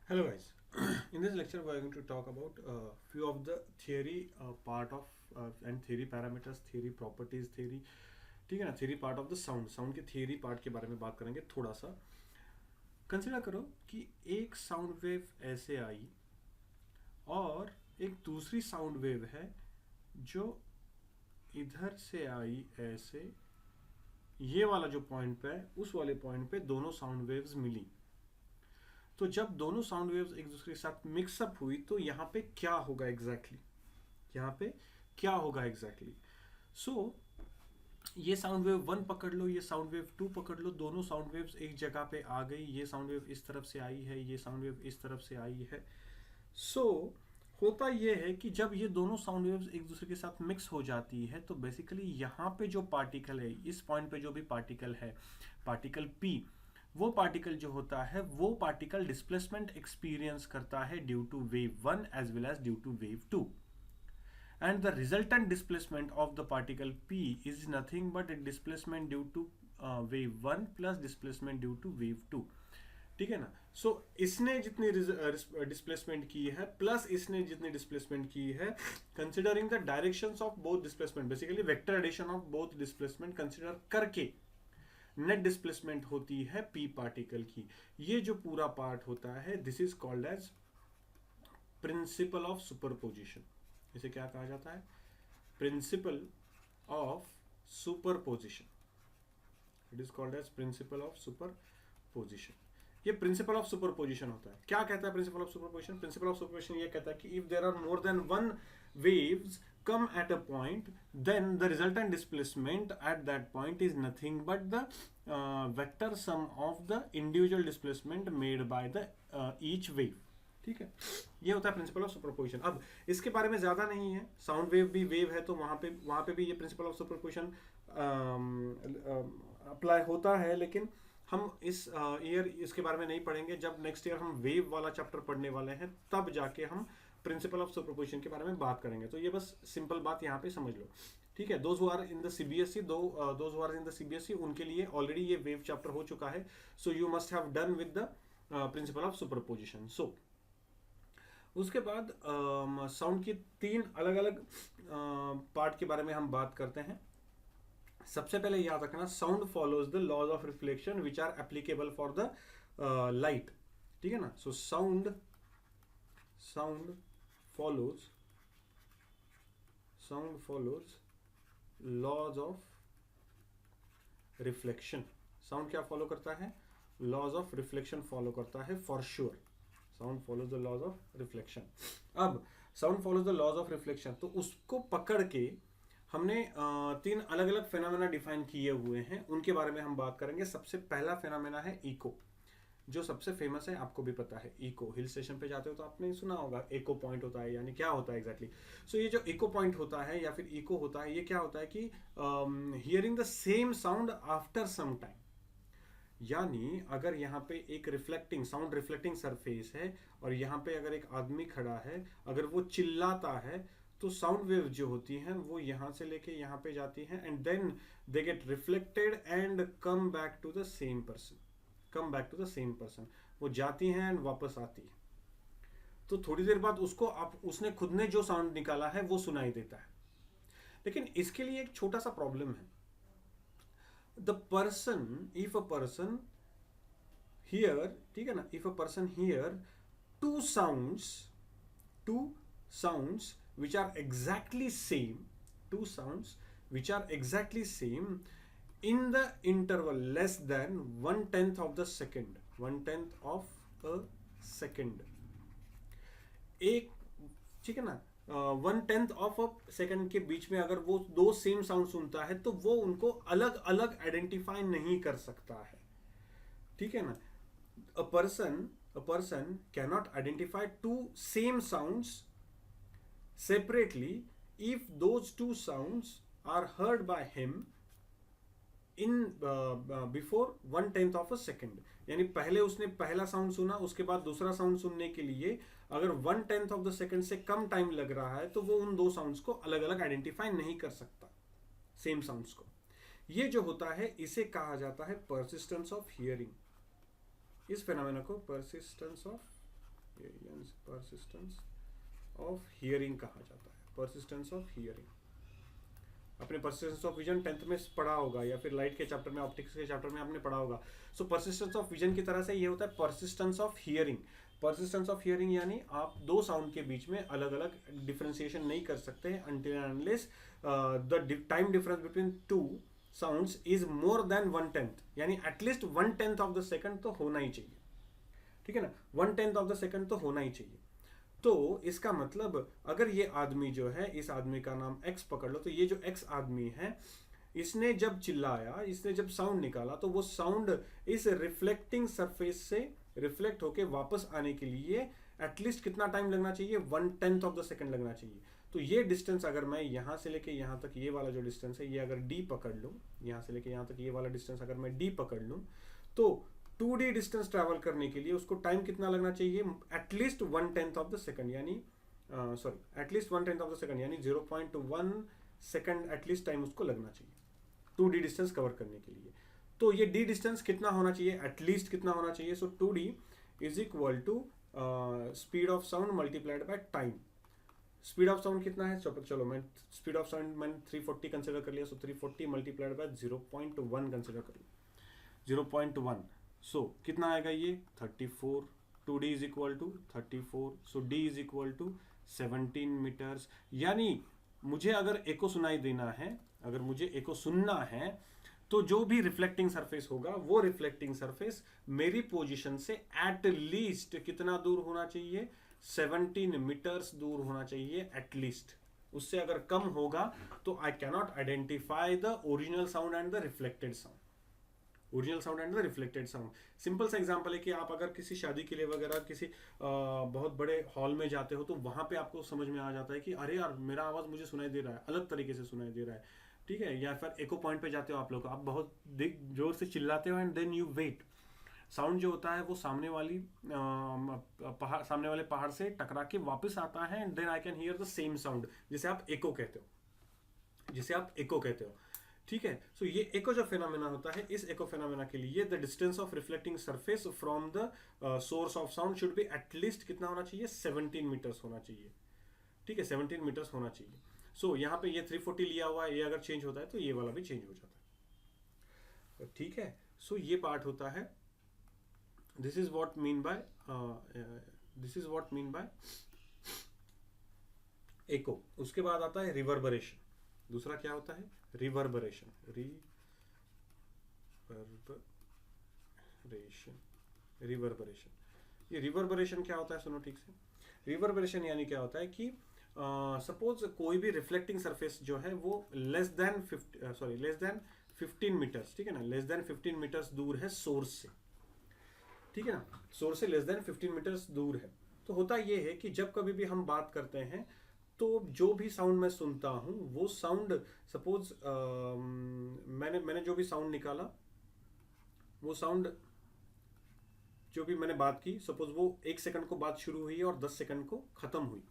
Hello guys. In this lecture we are going to talk about few of the theory part of and theory parameters, theory properties, theory, ठीक है ना, theory part of the sound के theory part के बारे में बात करेंगे थोड़ा सा. कंसिडर करो कि एक साउंड वेव ऐसे आई और एक दूसरी साउंड वेव है जो इधर से आई ऐसे, ये वाला जो पॉइंट पे है उस वाले पॉइंट पे दोनों साउंड वेव्स मिली. तो जब दोनों साउंड वेव्स एक दूसरे के साथ मिक्सअप हुई तो यहाँ पे क्या होगा एग्जैक्टली यहाँ पे क्या होगा एग्जैक्टली सो ये साउंड वेव वन पकड़ लो, ये साउंड वेव टू पकड़ लो, दोनों साउंड वेव्स एक जगह पे आ गई. ये साउंड वेव इस तरफ से आई है, ये साउंड वेव इस तरफ से आई है. सो होता ये है कि जब ये दोनों साउंड वेव्स एक दूसरे के साथ मिक्स हो जाती है तो बेसिकली यहाँ पे जो पार्टिकल है, इस पॉइंट पे जो भी पार्टिकल है, पार्टिकल P, वो पार्टिकल जो होता है वो पार्टिकल डिस्प्लेसमेंट एक्सपीरियंस करता है due to wave one as well as due to wave two. And the resultant displacement of the particle P is nothing but a displacement due to wave 1 plus displacement due to wave 2. ठीक है ना. सो इसने जितनी displacement की है plus इसने जितनी displacement की है, considering the directions of both displacement, basically vector addition of both displacement consider करके नेट डिस्प्लेसमेंट होती है पी पार्टिकल की. ये जो पूरा पार्ट होता है this is called as principle of superposition. इसे क्या कहा जाता है? Principle of superposition. It is called as principle of superposition. ये प्रिंसिपल ऑफ सुपरपोजिशन होता है. क्या कहता है principle of superposition? Principle of superposition ये कहता है कि if there are more than one waves come at a point, then the resultant displacement at that point is nothing but the vector sum of the individual displacement made by the each wave. ठीक है, ये होता है principle of superposition. अब इसके बारे में ज्यादा नहीं है, साउंड वेव भी वेव है तो वहां पे भी ये प्रिंसिपल ऑफ सुपरपोजिशन अप्लाई होता है, लेकिन हम इस ईयर इसके बारे में नहीं पढ़ेंगे. जब नेक्स्ट ईयर हम वेव वाला चैप्टर पढ़ने वाले हैं तब जाके हम प्रिंसिपल ऑफ सुपरपोजिशन के बारे में बात करेंगे. तो ये बस सिंपल बात यहाँ पे समझ लो. ठीक है, those who are in the CBSE those who are in the CBSE उनके लिए ऑलरेडी ये वेव चैप्टर हो चुका है. So you must have done with the principle of superposition. सो उसके बाद साउंड की तीन अलग अलग पार्ट के बारे में हम बात करते हैं. सबसे पहले याद रखना, sound follows the laws of reflection which are applicable for the light. ठीक है ना. So sound follows laws of reflection. Sound क्या फॉलो करता है? लॉज ऑफ रिफ्लेक्शन फॉलो करता है for sure. Sound follows the laws of reflection. अब sound follows the laws of reflection, तो उसको पकड़ के हमने तीन अलग अलग फेनोमेना डिफाइन किए हुए हैं, उनके बारे में हम बात करेंगे. सबसे पहला फेनोमेना है इको, जो सबसे फेमस है, आपको भी पता है. इको, हिल स्टेशन पे जाते हो तो आपने सुना होगा इको पॉइंट होता है, यानी क्या होता है एग्जैक्टली. सो ये जो इको पॉइंट होता है या फिर इको होता है, ये क्या होता है कि hearing the same sound after some time. यानी अगर यहाँ पे एक साउंड रिफ्लेक्टिंग सरफेस है और यहाँ पे अगर एक आदमी खड़ा है, अगर वो चिल्लाता है तो साउंड वेव जो होती हैं वो यहाँ से लेके यहाँ पे जाती हैं and then they get reflected and come back to the same person. वो जाती हैं एंड वापस आती है. तो थोड़ी देर बाद उसको उसने खुद ने जो साउंड निकाला है वो सुनाई देता है. लेकिन इसके लिए एक छोटा सा प्रॉब्लम है. The person, if a person hear, ठीक है ना, if a person hear two sounds which are exactly same, in the interval less than 1/10 of the second, 1/10 of a second. एक, ठीक है ना, 1/10 ऑफ अ सेकेंड के बीच में अगर वो दो सेम साउंड सुनता है तो वो उनको अलग अलग आइडेंटिफाई नहीं कर सकता है. ठीक है ना. a person cannot identify two same sounds separately if those two sounds are heard by him in before 1/10 of a second. यानी पहले उसने पहला साउंड सुना, उसके बाद दूसरा साउंड सुनने के लिए अगर 1/10 ऑफ द सेकेंड से कम टाइम लग रहा है तो वो उन दो साउंड्स को अलग अलग आइडेंटिफाई नहीं कर सकता, सेम साउंड्स को. ये जो होता है इसे कहा जाता है परसिस्टेंस ऑफ हियरिंग. इस फेनोमेना को persistence of persistence of hearing कहा जाता है, परसिस्टेंस ऑफ हियरिंग। अपने परसिस्टेंस ऑफ विजन 10th में पढ़ा होगा, या फिर लाइट के चैप्टर में, ऑप्टिक्स के चैप्टर में आपने पढ़ा होगा। सो परसिस्टेंस ऑफ विजन की तरह से ये होता है persistence of hearing. Persistence of hearing यानी आप दो साउंड के बीच में अलग अलग डिफरेंशिएशन नहीं कर सकते हैं until and unless the time difference between two sounds is more than 1/10, यानी एटलीस्ट 1/10 ऑफ द सेकंड तो होना ही चाहिए, ठीक है ना, 1/10 ऑफ द सेकंड तो होना ही चाहिए। तो इसका मतलब अगर ये आदमी जो है, इस आदमी का नाम एक्स पकड़ लो, तो ये जो एक्स आदमी है, इसने जब चिल्लाया, इसने जब साउंड निकाला, तो वो साउंड इस रिफ्लेक्टिंग सरफेस से रिफ्लेक्ट होके वापस आने के लिए एटलीस्ट कितना टाइम लगना चाहिए, 1/10 ऑफ द सेकंड लगना चाहिए। तो ये डिस्टेंस अगर मैं यहाँ से लेके यहाँ तक, ये वाला जो डिस्टेंस है, ये अगर डी पकड़ लूँ, यहाँ से लेके यहाँ तक ये वाला डिस्टेंस अगर मैं डी पकड़ लूँ, तो 2D डिस्टेंस ट्रैवल करने के लिए उसको टाइम कितना लगना चाहिए, एटलीस्ट 1/10 ऑफ द सेकंड, यानी sorry at least 1/10 of the second, यानी 0.1 सेकंड एटलीस्ट टाइम उसको लगना चाहिए 2D डिस्टेंस कवर करने के लिए। तो ये D डिस्टेंस कितना होना चाहिए, एटलीस्ट कितना होना चाहिए। So 2D is equal to speed of sound multiplied by time. Speed of sound कितना है, चलो मैं स्पीड ऑफ साउंड मैंने 340 कंसिडर कर लिया, सो 340 मल्टीप्लाइड बाय 0.1 कंसिडर कर लिया, 0.1। सो कितना आएगा ये 34, 2D is equal to 34, so D is equal to 17 metres. यानी मुझे अगर एको सुनाई देना है, अगर मुझे एको सुनना है, तो जो भी रिफ्लेक्टिंग सरफेस होगा, वो रिफ्लेक्टिंग सरफेस मेरी पोजीशन से एट लीस्ट कितना दूर होना चाहिए, 17 मीटर्स दूर होना चाहिए एटलीस्ट। उससे अगर कम होगा तो I cannot identify the original sound and the reflected sound, original sound and the reflected sound. Simple सा एग्जांपल है कि आप अगर किसी शादी के लिए वगैरह किसी बहुत बड़े हॉल में जाते हो, तो वहां पे आपको समझ में आ जाता है कि अरे यार मेरा आवाज मुझे सुनाई दे रहा है, अलग तरीके से सुनाई दे रहा है, ठीक है। या फिर एको पॉइंट पे जाते हो आप लोग, आप बहुत जोर से चिल्लाते हो and then you wait, sound जो होता है वो सामने वाली पहाड़, सामने वाले पहाड़ से टकरा के वापस आता है, and then I can hear the same sound, जिसे आप एको कहते हो, जिसे आप एको कहते हो, ठीक है। सो ये एको जो फेनोमेना होता है, इस एको फेनोमेना के लिए the distance of reflecting surface from the source of sound should be at least कितना होना चाहिए, 17 मीटर्स होना चाहिए, ठीक है, 17 मीटर्स होना चाहिए। सो यहाँ पे ये 340 लिया हुआ है, ये अगर चेंज होता है तो ये वाला भी चेंज हो जाता है, ठीक है। सो ये पार्ट होता है, this is what mean by echo. उसके बाद आता है रिवर्बरेशन। दूसरा क्या होता है, रिवर्बरेशन। रिवर्बरेशन ये रिवर्बरेशन क्या होता है, सुनो ठीक से। रिवर्बरेशन यानी क्या होता है कि सपोज कोई भी रिफ्लेक्टिंग सरफेस जो है वो लेस देन 15 मीटर्स, ठीक है ना, लेस देन 15 मीटर्स दूर है सोर्स से, ठीक है ना, सोर्स से लेस देन 15 मीटर्स दूर है। तो होता ये है कि जब कभी भी हम बात करते हैं, तो जो भी साउंड मैं सुनता हूं, वो साउंड सपोज मैंने जो भी साउंड निकाला, वो साउंड जो भी मैंने बात की, सपोज वो 1 सेकंड को बात शुरू हुई और 10 सेकंड को खत्म हुई,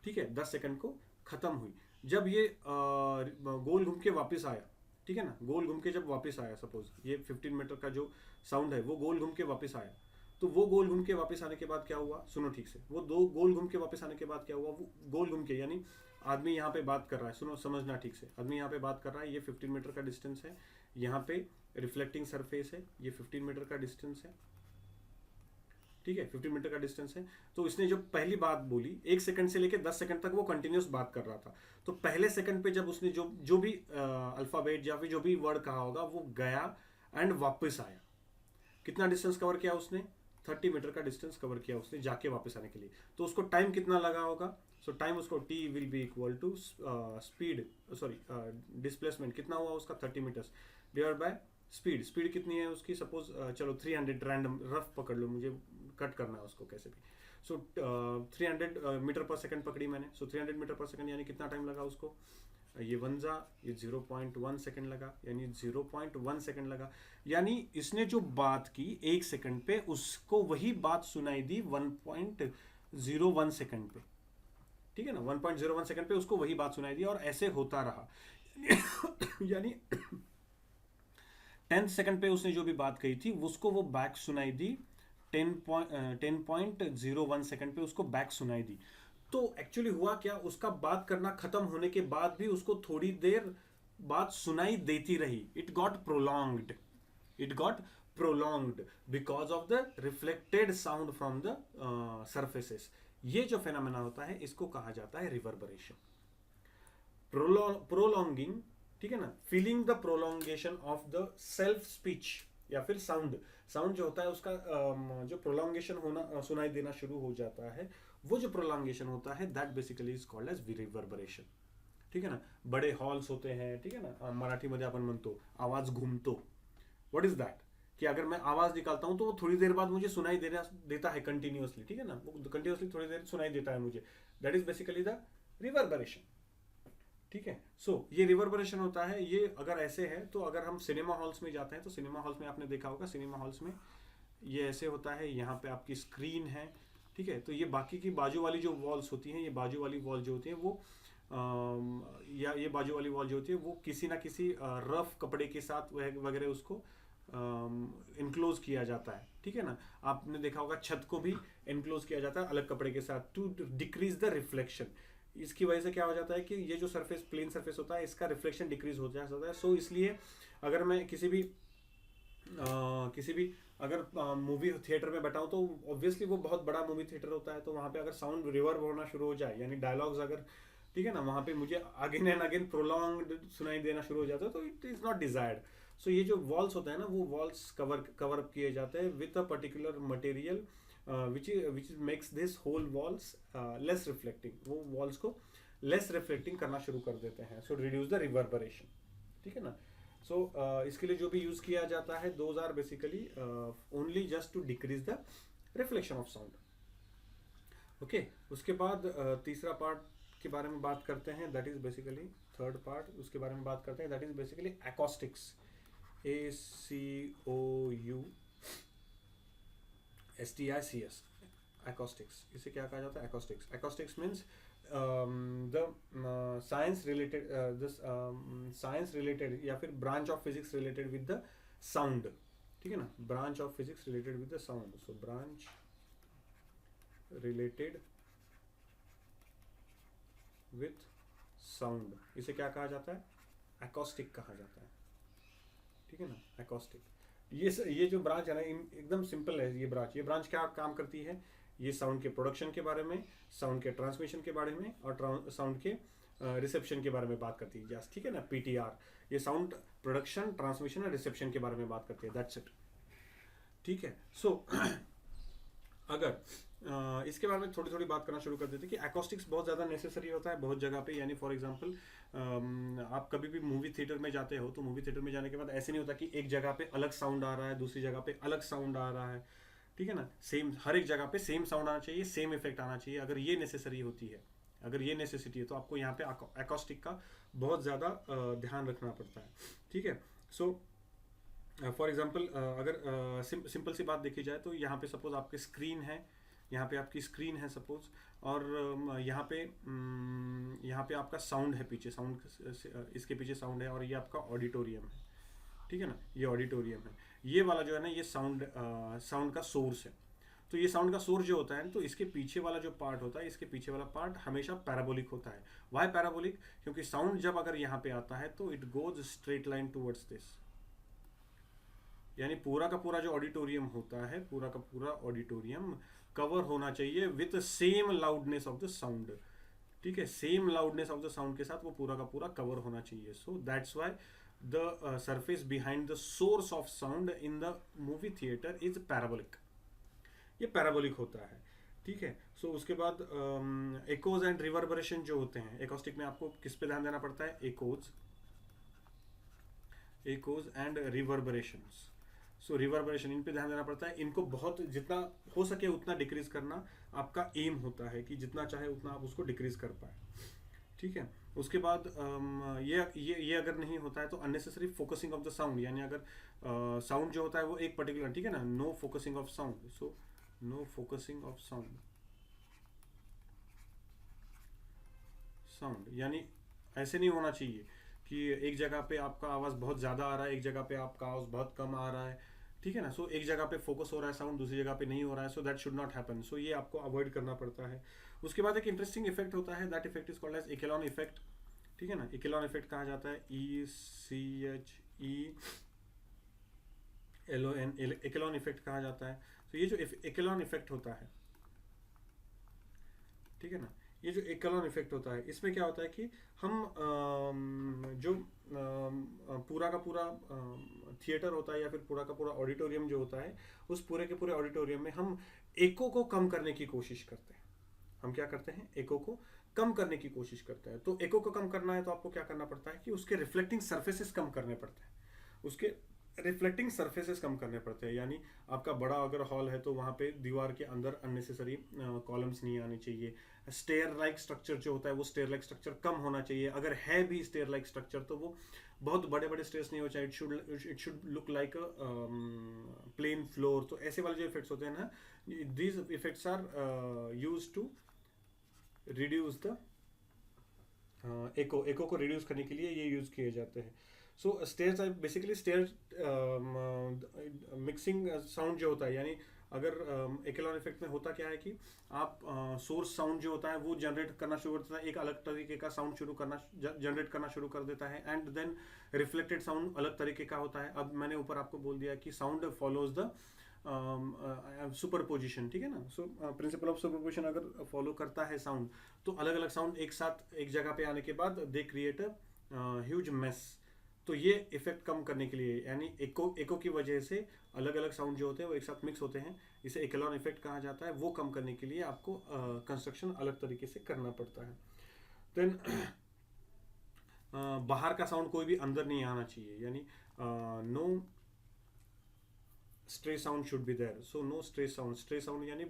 ठीक है, 10 सेकंड को खत्म हुई। जब ये गोल घूम के वापस आया, ठीक है ना, गोल घूम के जब वापस आया, सपोज ये 15 मीटर का जो साउंड है वो गोल घूम के वापस आया, तो वो गोल घूम के वापस आने के बाद क्या हुआ, सुनो ठीक से, वो दो गोल घूम के वापस आने के बाद क्या हुआ, वो गोल घूम के, यानी आदमी यहाँ पे बात कर रहा है, सुनो समझना ठीक से, आदमी यहाँ पे बात कर रहा है, ये 15 मीटर का डिस्टेंस है, यहाँ पे रिफ्लेक्टिंग सरफेस है, ये 15 मीटर का डिस्टेंस है, ठीक है, 15 मीटर का डिस्टेंस है। तो इसने जो पहली बात बोली, 1 सेकंड से लेकर 10 सेकंड तक वो कंटिन्यूस बात कर रहा था। तो पहले सेकंड पे जब उसने जो भी अल्फाबेट या फिर जो भी वर्ड कहा होगा, वो गया एंड वापस आया। कितना डिस्टेंस कवर किया उसने, 30 मीटर का डिस्टेंस कवर किया उसने जाके वापस आने के लिए। तो उसको टाइम कितना लगा होगा, सो टाइम उसको T will be equal to speed, sorry displacement कितना हुआ उसका 30 metres divide by speed. Speed कितनी है उसकी, सपोज चलो 300, रैंडम रफ पकड़ लो, मुझे कट करना है उसको कैसे भी। सो 300 मीटर पर सेकंड पकड़ी मैंने, सो 300 मीटर पर सेकंड यानी कितना टाइम लगा उसको, ये 1 ये 0.1 सेकंड लगा, यानी 0.1 सेकंड लगा। यानी इसने जो बात की 1 सेकंड पे, उसको वही बात सुनाई दी 1.01 सेकंड पे, ठीक है ना, 1.01 सेकंड पे उसको वही बात सुनाई दी, और ऐसे होता रहा। यानी 10 सेकंड पे उसने जो भी बात कही थी उसको वो बैक सुनाई दी 10.01 सेकंड पे उसको बैक सुनाई दी। तो एक्चुअली हुआ क्या, उसका बात करना खत्म होने के बाद भी उसको थोड़ी देर बात सुनाई देती रही। It got prolonged because of the reflected sound from the surfaces. ये जो फेनोमेना होता है इसको कहा जाता है रिवर्बरेशन। प्रोलॉन्गिंग, ठीक है ना, feeling the prolongation of the self speech या फिर साउंड जो होता है उसका जो प्रोलॉन्गेशन होना, सुनाई देना शुरू हो जाता है, वो जो प्रोलॉन्गेशन होता है that basically is called as reverberation. ठीक है ना, बड़े हॉल्स होते हैं, ठीक है ना, मराठी मध्ये आपण म्हणतो आवाज घुमतो। व्हाट इज दैट, कि अगर मैं आवाज निकालता हूं तो वो थोड़ी देर बाद मुझे सुनाई देता है कंटिन्यूअसली, ठीक है ना, वो कंटिन्यूअसली थोड़ी देर सुनाई देता है मुझे। That is basically the reverberation. ठीक है, ये रिवर्बरेशन होता है। ये अगर ऐसे है तो अगर हम सिनेमा हॉल्स में जाते हैं तो सिनेमा हॉल्स में आपने देखा होगा, सिनेमा हॉल्स में ये ऐसे होता है, यहाँ पे आपकी स्क्रीन है, ठीक है, तो ये बाकी की बाजू वाली जो वॉल्स होती हैं, ये बाजू वाली वॉल जो होती है वो या ये बाजू वाली वॉल जो होती है वो किसी ना किसी रफ कपड़े के साथ वगैरह उसको इनक्लोज किया जाता है। ठीक है ना, आपने देखा होगा छत को भी इनक्लोज किया जाता है अलग कपड़े के साथ टू डिक्रीज द रिफ्लेक्शन। इसकी वजह से क्या हो जाता है कि ये जो सरफेस, प्लेन सरफेस होता है, इसका रिफ्लेक्शन डिक्रीज हो जाता है। सो इसलिए अगर मैं किसी भी अगर मूवी थिएटर में बैठा हूँ तो ऑब्वियसली वो बहुत बड़ा मूवी थिएटर होता है, तो वहाँ पे अगर साउंड रिवर्ब होना शुरू हो जाए, यानी डायलॉग्स अगर, ठीक है ना, वहाँ पे मुझे अगेन एंड अगेन प्रोलॉन्ग्ड सुनाई देना शुरू हो जाता है, तो इट इज़ नॉट डिजायर्ड। सो ये जो वॉल्स होता है ना, वो वॉल्स कवर अप किए जाते हैं with a particular material which makes this whole walls less reflecting। वो walls को less reflecting करना शुरू कर देते हैं, so reduce the reverberation। ठीक है ना, so इसके लिए जो भी यूज किया जाता है those are basically only just to decrease the reflection of sound। okay, उसके बाद तीसरा पार्ट के बारे में बात करते हैं, that is basically third part, उसके बारे में बात करते हैं, that is basically acoustics। ACOUSTICS, acoustics। इसे क्या कहा जाता है, acoustics। acoustics means the science related या फिर branch of physics related with the sound। ठीक है ना, branch of physics related with the sound। so branch related with sound, इसे क्या कहा जाता है, acoustic कहा जाता है। ठीक है ना, acoustic। ये जो ब्रांच है ना, एकदम सिंपल है। ये ब्रांच क्या काम करती है, ये साउंड के प्रोडक्शन के बारे में, साउंड के ट्रांसमिशन के बारे में और साउंड के रिसेप्शन के बारे में बात करती है। ठीक है ना, पीटीआर, ये साउंड प्रोडक्शन, ट्रांसमिशन और रिसेप्शन के बारे में बात करती है। That's it. ठीक है, अगर इसके बारे में थोड़ी थोड़ी बात करना शुरू कर देते हैं कि एकॉस्टिक्स बहुत ज़्यादा नेसेसरी होता है बहुत जगह पे। यानी फॉर एग्जांपल आप कभी भी मूवी थिएटर में जाते हो तो मूवी थिएटर में जाने के बाद ऐसे नहीं होता कि एक जगह पे अलग साउंड आ रहा है, दूसरी जगह पे अलग साउंड आ रहा है। ठीक है ना, सेम हर एक जगह पे सेम साउंड आना चाहिए, सेम इफेक्ट आना चाहिए। अगर ये नेसेसरी होती है, अगर ये नेसेसिटी है, तो आपको यहाँ पे एकॉस्टिक का बहुत ज़्यादा ध्यान रखना पड़ता है। ठीक है, सो फॉर एग्जाम्पल अगर सिंपल सी बात देखी जाए तो यहाँ पे सपोज आपकी स्क्रीन है, यहाँ पे आपकी स्क्रीन है सपोज, और यहाँ पे आपका साउंड है पीछे, साउंड इसके पीछे साउंड है, और ये आपका ऑडिटोरियम है। ठीक है ना, ये ऑडिटोरियम है, ये वाला जो है ना, ये साउंड का सोर्स है। तो ये साउंड का सोर्स जो होता है ना, तो इसके पीछे वाला जो पार्ट होता है, इसके पीछे वाला पार्ट हमेशा पैराबोलिक होता है। वाई पैराबोलिक, क्योंकि साउंड जब अगर यहाँ पे आता है तो it goes straight line towards this. यानी पूरा का पूरा जो ऑडिटोरियम होता है, पूरा का पूरा ऑडिटोरियम कवर होना चाहिए with same loudness of the sound. ठीक है, same loudness of the sound के साथ वो पूरा का पूरा कवर होना चाहिए। So that's why the surface behind the source of sound in the movie theatre is parabolic. ये पैराबोलिक होता है। ठीक है, सो उसके बाद एकोज एंड रिवर्बरेशन जो होते हैं एकॉस्टिक में, आपको किस पे ध्यान देना पड़ता है, एकोज एंड रिवर्बरेशंस। सो रिवर्बरेशन, इन पे ध्यान देना पड़ता है। इनको बहुत जितना हो सके उतना डिक्रीज करना आपका एम होता है, कि जितना चाहे उतना आप उसको डिक्रीज कर पाए। ठीक है, उसके बाद ये अगर नहीं होता है तो unnecessary focusing of the sound, यानी अगर साउंड जो होता है वो एक पर्टिकुलर, ठीक है ना, no focusing of sound. So no focusing of sound, यानी ऐसे नहीं होना चाहिए कि एक जगह पे आपका आवाज़ बहुत ज़्यादा आ रहा है, एक जगह पे आपका आवाज़ बहुत कम आ रहा है। ठीक है ना। सो एक जगह पे फोकस हो रहा है साउंड, दूसरी जगह पे नहीं हो रहा है, so that should not happen. So ये आपको अवॉइड करना पड़ता है। उसके बाद एक इंटरेस्टिंग इफेक्ट होता है, that effect is called as echelon effect. ठीक है ना, इकेलॉन इफेक्ट कहा जाता है, ECHELON, इकेलॉन इफेक्ट कहा जाता है। तो ये जो इकेलॉन इफेक्ट होता है, ठीक है ना, ये जो इकेलॉन इफेक्ट होता है, इसमें क्या होता है कि हम जो पूरा का पूरा थिएटर होता है या फिर पूरा का पूरा ऑडिटोरियम जो होता है, उस पूरे के पूरे ऑडिटोरियम में हम एको को कम करने की कोशिश करते हैं। हम क्या करते हैं, एको को कम करने की कोशिश करते हैं। तो एको को कम करना है तो आपको क्या करना पड़ता है कि उसके रिफ्लेक्टिंग सर्फेसेस कम करने पड़ते हैं, उसके रिफ्लेक्टिंग सर्फेसेस कम करने पड़ते हैं। यानी आपका बड़ा अगर हॉल है तो वहाँ पे दीवार के अंदर अननेसेसरी कॉलम्स नहीं आने चाहिए। स्टेयर लाइक स्ट्रक्चर जो होता है वो स्टेयर लाइक स्ट्रक्चर कम होना चाहिए। अगर है भी स्टेयर लाइक स्ट्रक्चर तो वो बहुत बड़े बड़े स्टेयर्स नहीं हो चाहिए, it should look like plain floor. तो ऐसे वाले जो इफेक्ट्स होते हैं ना, these effects are use to reduce the echo को रिड्यूस करने के लिए ये यूज किए जाते हैं। So stairs are basically stair mixing sound जो होता है, यानी अगर इकेलॉन इफेक्ट में होता क्या है कि आप सोर्स साउंड जो होता है वो जनरेट करना शुरू कर देता है, एक अलग तरीके का साउंड जनरेट करना शुरू कर देता है, एंड देन रिफ्लेक्टेड साउंड अलग तरीके का होता है। अब मैंने ऊपर आपको बोल दिया कि साउंड फॉलोज द सुपरपोजिशन, ठीक है ना। सो प्रिंसिपल ऑफ सुपरपोजिशन अगर फॉलो करता है साउंड, तो अलग अलग साउंड एक साथ एक जगह पे आने के बाद they create a huge mess. तो ये इफेक्ट कम करने के लिए, यानी एको की वजह से अलग अलग साउंड जो होते हैं वो एक साथ मिक्स होते हैं, इसे इकेलॉन इफेक्ट कहा जाता है। वो कम करने के लिए आपको कंस्ट्रक्शन अलग तरीके से करना पड़ता है। देन बाहर का साउंड कोई भी अंदर नहीं आना चाहिए, यानी no stray sound should be there. So no stray sound यानी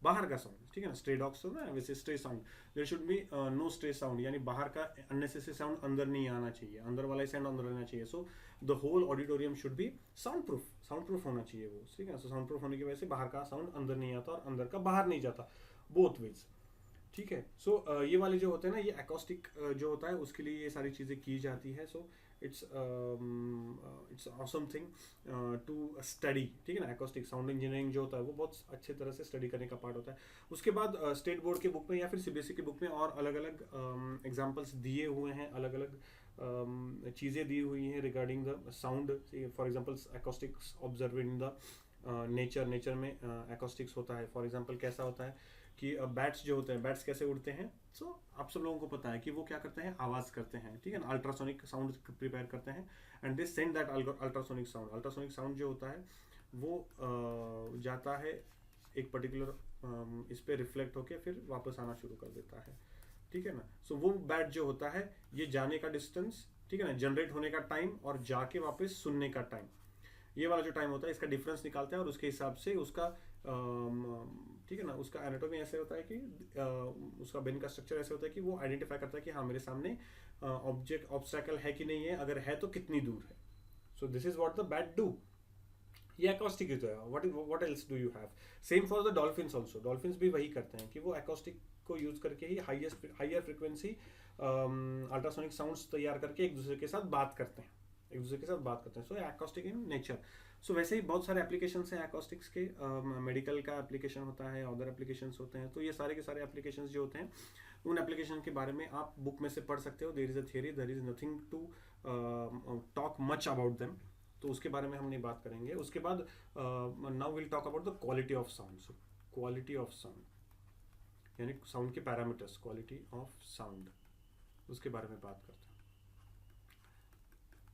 बाहर का साउंड, ठीक है ना। स्ट्रे डॉग्स होता है वैसे stray sound, there should be no stray sound, यानी बाहर का अननेसेसरी साउंड अंदर नहीं आना चाहिए, अंदर वाला साउंड अंदर रहना चाहिए। So the whole auditorium should be sound proof होना चाहिए वो, ठीक है। सो साउंड प्रूफ होने की वजह से बाहर का साउंड अंदर नहीं आता और अंदर का बाहर नहीं जाता, बोथ वेज, ठीक है। सो ये वाले जो होते हैं ना, ये एकॉस्टिक जो होता है उसके लिए ये सारी चीज़ें की जाती है। So it's awesome thing to study, ठीक है ना। एकॉस्टिक साउंड इंजीनियरिंग जो होता है वो बहुत अच्छे तरह से स्टडी करने का पार्ट होता है। उसके बाद स्टेट बोर्ड के बुक में या फिर सीबीएसई के बुक में और अलग अलग एग्जाम्पल्स दिए हुए हैं, अलग अलग चीज़ें दी हुई हैं regarding the sound. For example acoustics observe in the nature में एकॉस्टिक्स होता है। फॉर एग्जाम्पल कैसा होता है कि बैट्स जो होते हैं, बैट्स कैसे उड़ते हैं। सो आप सब लोगों को पता है कि वो क्या करते हैं, आवाज़ करते हैं, ठीक है ना। अल्ट्रासोनिक साउंड प्रिपेयर करते हैं and they send that ultrasonic sound जो होता है वो जाता है एक पर्टिकुलर इस पे रिफ्लेक्ट होके फिर वापस आना शुरू कर देता है, ठीक है ना। सो वो बैट जो होता है, ये जाने का डिस्टेंस, ठीक है ना, जनरेट होने का टाइम और जाके वापस सुनने का टाइम, ये वाला जो टाइम होता है इसका डिफरेंस निकालता है और उसके हिसाब से उसका ठीक है ना, उसका एनाटॉमी ऐसे होता है कि उसका ब्रेन का स्ट्रक्चर ऐसे होता है कि वो आइडेंटिफाई करता है कि हाँ मेरे सामने ऑब्स्टैकल है कि नहीं है, अगर है तो कितनी दूर है। So this is what the bat do. ये एकॉस्टिक होता है। What else do you have, same for the dolphins also. Dolphins भी वही करते हैं कि वो एकॉस्टिक को यूज करके ही हायर फ्रिक्वेंसी अल्ट्रासोनिक साउंड्स तैयार करके एक दूसरे के साथ बात करते हैं। सो एकॉस्टिक इन नेचर। सो वैसे ही बहुत सारे एप्लीकेशंस हैं एकॉस्टिक्स के, मेडिकल का एप्लीकेशन होता है, अदर एप्लीकेशंस होते हैं। तो ये सारे के सारे एप्लीकेशंस जो होते हैं उन एप्लीकेशन के बारे में आप बुक में से पढ़ सकते हो। There is a theory, there is nothing to talk much about them, तो उसके बारे में हम नहीं बात करेंगे। उसके बाद now will talk about the quality of sound. So quality of sound यानी साउंड के पैरामीटर्स, क्वालिटी ऑफ साउंड, उसके बारे में बात करते हैं,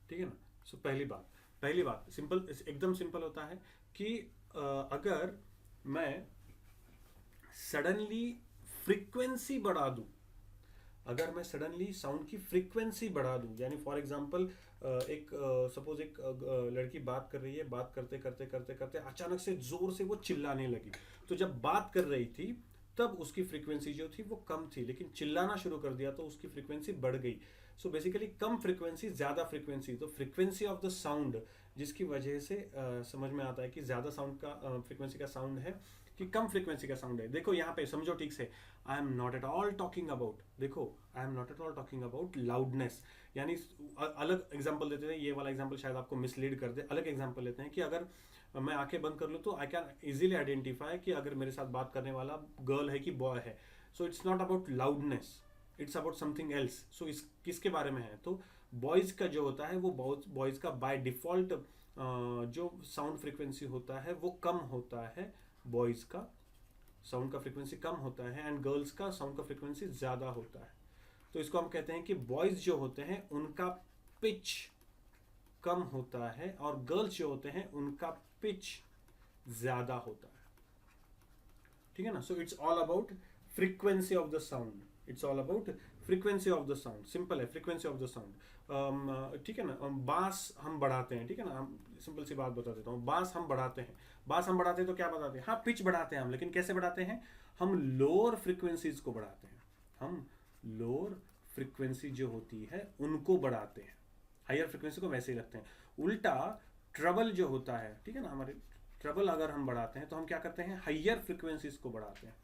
ठीक है ना। सो पहली बात सिंपल, एकदम सिंपल होता है कि अगर मैं सडनली फ्रीक्वेंसी बढ़ा दूं, अगर मैं सडनली साउंड की फ्रीक्वेंसी बढ़ा दूं, यानी फॉर एग्जांपल एक सपोज एक लड़की बात कर रही है, बात करते करते करते करते अचानक से जोर से वो चिल्लाने लगी। तो जब बात कर रही थी तब उसकी फ्रीक्वेंसी जो थी वो कम थी, लेकिन चिल्लाना शुरू कर दिया तो उसकी फ्रीक्वेंसी बढ़ गई। सो बेसिकली कम फ्रीक्वेंसी ज़्यादा फ्रीक्वेंसी, तो फ्रीक्वेंसी ऑफ द साउंड, जिसकी वजह से समझ में आता है कि ज़्यादा साउंड का फ्रीक्वेंसी का साउंड है कि कम फ्रीक्वेंसी का साउंड है। देखो यहाँ पे समझो ठीक से, I am not at all talking about loudness. यानी अलग एग्जाम्पल देते हैं, ये वाला एग्जाम्पल शायद आपको मिसलीड कर दे। अलग एग्जाम्पल लेते हैं कि अगर मैं आंखें बंद कर लूँ तो आई कैन इजीली आइडेंटिफाई कि अगर मेरे साथ बात करने वाला गर्ल है कि बॉय है. So it's not about loudness, it's about something else. सो इस किसके बारे में है, तो बॉयज़ का जो होता है वो बॉयज़ का बाय डिफ़ॉल्ट जो साउंड फ्रिक्वेंसी होता है वो कम होता है. बॉयज़ का साउंड का फ्रिक्वेंसी कम होता है एंड गर्ल्स का साउंड का फ्रिक्वेंसी ज़्यादा होता है. तो इसको हम कहते हैं कि बॉयज़ जो होते हैं उनका पिच कम होता है और गर्ल्स जो होते हैं उनका पिच ज़्यादा होता है. ठीक है ना. So it's all about frequency of the sound. It's all about frequency of the sound. Simple है, फ्रीक्वेंसी ऑफ द साउंड. ठीक है ना. बांस हम बढ़ाते हैं, ठीक है ना. हम सिंपल सी बात बता देता हूँ. बांस हम बढ़ाते हैं, बांस हम बढ़ाते हैं तो क्या बताते हैं, हाँ पिच बढ़ाते हैं हम, लेकिन कैसे बढ़ाते हैं, हम लोअर फ्रीक्वेंसीज को बढ़ाते हैं. हम लोअर फ्रीक्वेंसी जो होती है उनको बढ़ाते हैं, हायर फ्रीक्वेंसी को वैसे ही रखते हैं. उल्टा ट्रबल जो होता है, ठीक है ना, हमारे ट्रबल अगर हम बढ़ाते हैं तो हम क्या करते हैं, हायर फ्रीक्वेंसीज को बढ़ाते हैं.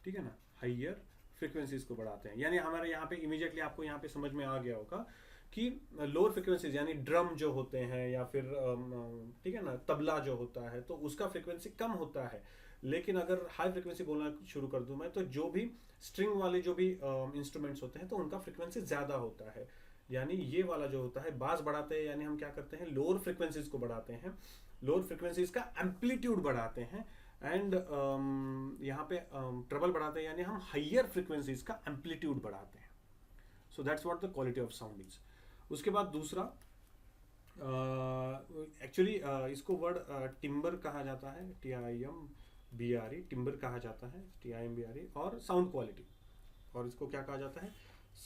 ठीक है ना, हायर फ्रीक्वेंसीज को बढ़ाते हैं. यानी हमारे यहाँ पे इमीडिएटली आपको यहाँ पे समझ में आ गया होगा कि लोअर फ्रीक्वेंसीज यानी ड्रम जो होते हैं या फिर ठीक है ना तबला जो होता है तो उसका फ्रीक्वेंसी कम होता है. लेकिन अगर हाई फ्रीक्वेंसी बोलना शुरू कर दूं मैं तो जो भी स्ट्रिंग वाले जो भी इंस्ट्रूमेंट्स होते हैं तो उनका फ्रीक्वेंसी ज़्यादा होता है. यानी ये वाला जो होता है बास बढ़ाते हैं यानी हम क्या करते हैं, लोअर फ्रीक्वेंसीज को बढ़ाते हैं, लोअर फ्रीक्वेंसीज का एम्पलीट्यूड बढ़ाते हैं. एंड यहाँ पे ट्रबल बढ़ाते हैं यानी हम हाइयर फ्रीक्वेंसीज का एम्पलीट्यूड बढ़ाते हैं. सो that's what the quality of sound is. उसके बाद दूसरा एक्चुअली इसको वर्ड टिम्बर कहा जाता है, TIMBRE, टिम्बर कहा जाता है, TIMBRE. और साउंड क्वालिटी, और इसको क्या कहा जाता है,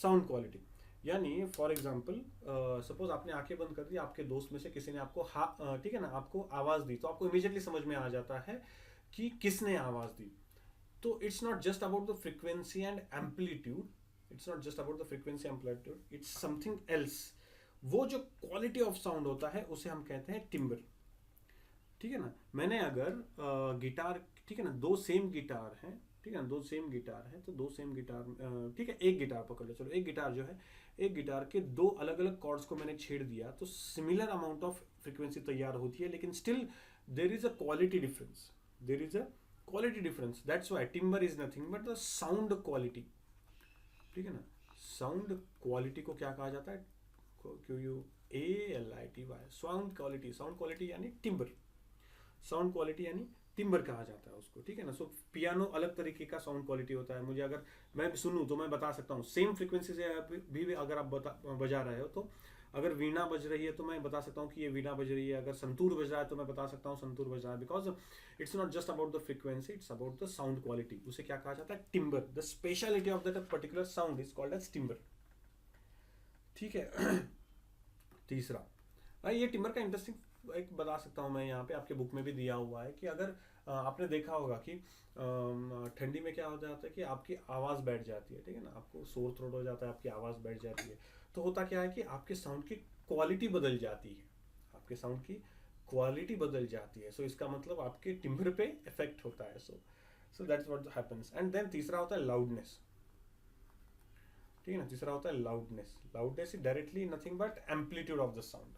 साउंड क्वालिटी. यानी फॉर एग्जाम्पल सपोज आपने आंखें बंद कर दी, आपके दोस्त में से किसी ने आपको ठीक है ना आपको आवाज़ दी तो आपको इमीडिएटली समझ में आ जाता है कि किसने आवाज़ दी. तो it's not just about the frequency and amplitude, it's not just about the frequency amplitude, it's something else. वो जो क्वालिटी ऑफ साउंड होता है उसे हम कहते हैं टिम्बर. ठीक है ना. मैंने अगर गिटार, ठीक है ना, दो सेम गिटार हैं, ठीक है ना, दो सेम गिटार है तो दो सेम गिटार, ठीक है, एक गिटार पकड़ लो, चलो एक गिटार जो है, एक गिटार के दो अलग अलग कॉर्ड्स को मैंने छेड़ दिया तो सिमिलर अमाउंट ऑफ फ्रीक्वेंसी तैयार होती है, लेकिन still there is a quality difference, there is a quality difference. That's why timber is nothing but the sound quality. ठीक है ना. साउंड क्वालिटी को क्या कहा जाता है, QUALITY, sound quality. Sound quality यानी टिम्बर, साउंड क्वालिटी यानी टिम्बर कहा जाता है उसको. ठीक है ना. सो पियानो अलग तरीके का साउंड क्वालिटी होता है. मुझे अगर मैं सुनूं तो मैं बता सकता हूँ सेम फ्रीक्वेंसी से भी अगर आप बजा रहे हो तो अगर वीणा बज रही है तो मैं बता सकता हूँ कि ये वीणा बज रही है, अगर संतूर बज रहा है तो मैं बता सकता हूँ संतूर बज रहा है. Because it's not just about the frequency, it's about the sound quality. उसे क्या कहा जाता है, timbre. The speciality of that particular sound is called as timbre. ठीक है. तीसरा, ये टिम्बर का इंटरेस्टिंग एक बता सकता हूँ मैं, यहाँ पे आपके बुक में भी दिया हुआ है कि अगर आपने देखा होगा कि ठंडी में क्या हो जाता है कि आपकी आवाज़ बैठ जाती है. ठीक है ना, आपको सोर थ्रोट हो जाता है, आपकी आवाज़ बैठ जाती है. तो होता क्या है कि आपके साउंड की क्वालिटी बदल जाती है, आपके साउंड की क्वालिटी बदल जाती है. सो इसका मतलब आपके टिम्बर पे इफेक्ट होता है. So that's what happens. And then तीसरा होता है लाउडनेस. ठीक है ना. तीसरा होता है loudness. Loudness is directly nothing but amplitude of the sound.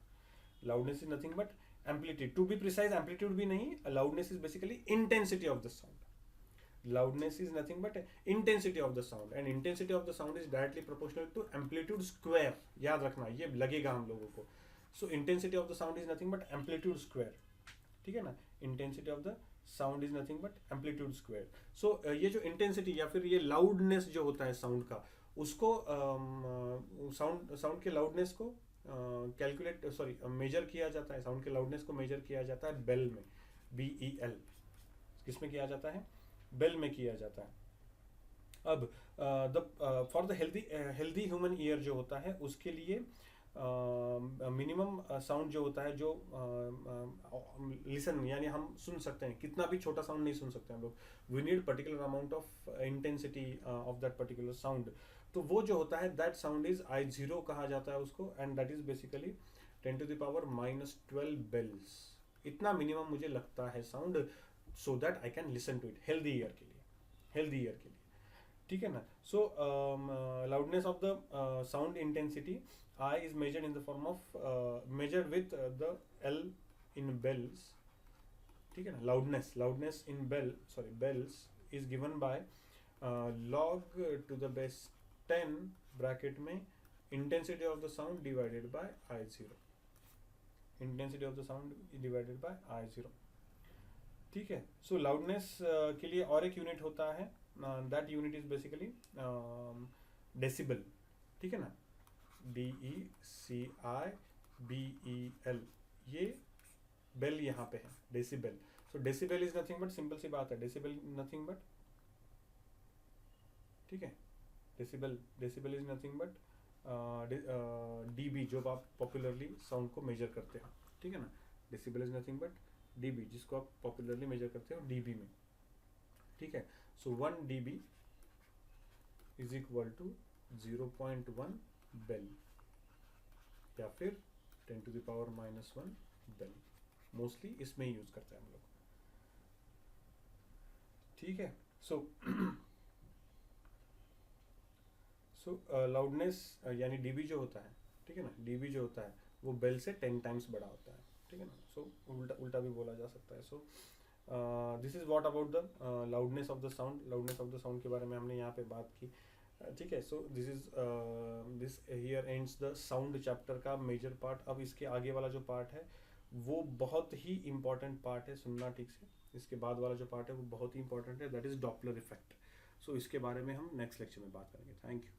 Loudness is nothing but amplitude. To be precise amplitude भी नहीं, loudness is basically intensity of the sound. Loudness is nothing but intensity of the sound, and intensity of the sound is directly proportional to amplitude square. याद रखना, ये लगेगा हम लोगों को. So intensity of the sound is nothing but amplitude square. ठीक है ना. intensity of the sound is nothing but amplitude square. So ये जो intensity या फिर ये loudness जो होता है sound का, उसको sound के loudness को मेजर किया जाता है. साउंड के लाउडनेस को मेजर किया जाता है बेल में, BEL. किसमें किया जाता है, बेल में किया जाता है. अब for the healthy human ear जो होता है उसके लिए मिनिमम साउंड जो होता है जो लिसन यानी हम सुन सकते हैं, कितना भी छोटा साउंड नहीं सुन सकते हम लोग. We need particular amount of intensity of that particular sound. तो वो जो होता है दैट साउंड इज I0 कहा जाता है उसको, and that is basically 10⁻⁻12 bels. इतना मिनिमम मुझे लगता है sound, so that I can listen to it. healthy ear के लिए. ठीक है ना. So loudness of the sound intensity I is measured in the form of measured with the L in bells. ठीक है ना. Loudness in bels is given by log to the base 10 bracket में intensity of the sound divided by I0. Intensity of the sound divided by I0. ठीक है. सो loudness के लिए और एक यूनिट होता है, that unit is basically decibel. ठीक है ना. DECIBEL. ये बेल यहाँ पे है, decibel. So decibel is nothing but, simple सी बात है, डेसिबल नथिंग बट, ठीक है, decibel is nothing but DB, जो आप पॉपुलरली साउंड को मेजर करते हो. ठीक है ना. Decibel is nothing but dB, जिसको आप पॉपुलरली मेजर करते हो डीबी में. ठीक है. So 1 dB is equal to 0.1 bel या फिर 10 to the power -1 bel. Mostly इसमें ही यूज करते हैं हम लोग. ठीक है. सो लाउडनेस यानी डीबी जो होता है, ठीक है ना, डीबी जो होता है वो बेल से 10 टाइम्स बड़ा होता है. ठीक है ना. सो उल्टा भी बोला जा सकता है. So this is what about the loudness of the sound. Loudness of the sound के बारे में हमने यहाँ पे बात की. ठीक है. So this here ends the sound chapter का मेजर पार्ट. अब इसके आगे वाला जो पार्ट है वो बहुत ही इंपॉर्टेंट पार्ट है, सुनना ठीक से. इसके बाद वाला जो पार्ट है वो बहुत ही इंपॉर्टेंट है, दैट इज डॉपलर इफेक्ट. सो इसके बारे में हम नेक्स्ट लेक्चर में बात करेंगे. Thank you.